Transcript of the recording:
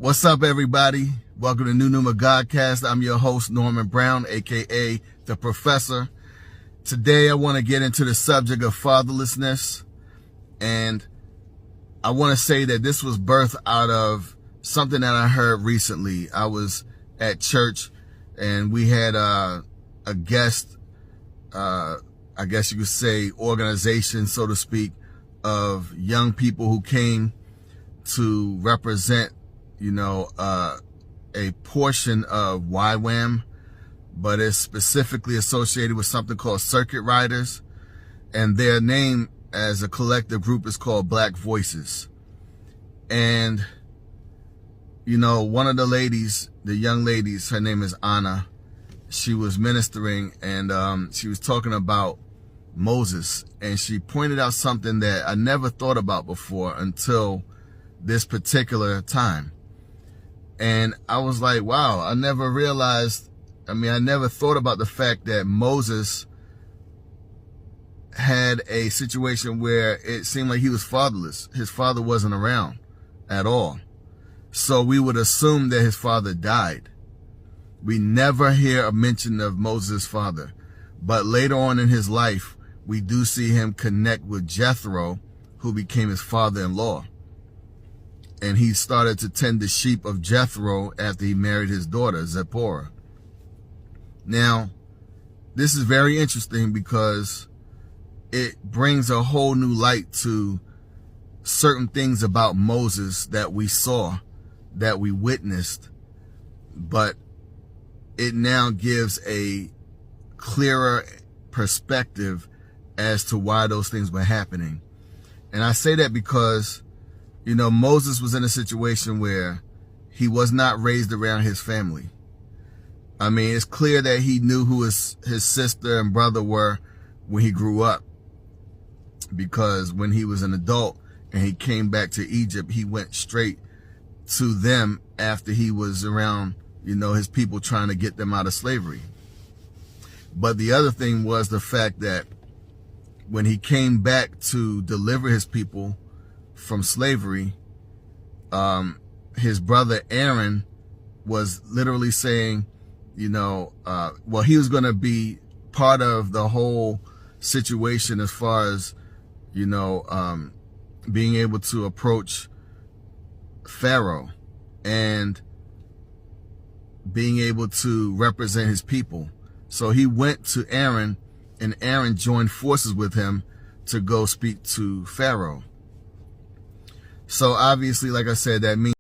What's up, everybody? Welcome to New Numa Godcast. I'm your host, Norman Brown, aka The Professor. Today, I want to get into the subject of fatherlessness. And I want to say that this was birthed out of something that I heard recently. I was at church and we had a guest, I guess you could say, organization, so to speak, of young people who came to represent a portion of YWAM, but it's specifically associated with something called circuit riders, and their name as a collective group is called Black Voices. And one of the ladies, the young ladies, her name is Anna. She was ministering and she was talking about Moses, and she pointed out something that I never thought about before until this particular time. And I was like, wow, I never thought about the fact that Moses had a situation where it seemed like he was fatherless. His father wasn't around at all. So we would assume that his father died. We never hear a mention of Moses' father. But later on in his life, we do see him connect with Jethro, who became his father-in-law. And he started to tend the sheep of Jethro after he married his daughter, Zipporah. Now, this is very interesting because it brings a whole new light to certain things about Moses that we saw, that we witnessed, but it now gives a clearer perspective as to why those things were happening. And I say that because Moses was in a situation where he was not raised around his family. I mean, it's clear that he knew who his sister and brother were when he grew up, because when he was an adult and he came back to Egypt, he went straight to them after he was around, his people trying to get them out of slavery. But the other thing was the fact that when he came back to deliver his people from slavery, his brother Aaron was literally saying, he was going to be part of the whole situation as far as, being able to approach Pharaoh and being able to represent his people. So he went to Aaron, and Aaron joined forces with him to go speak to Pharaoh. So obviously, like I said, that means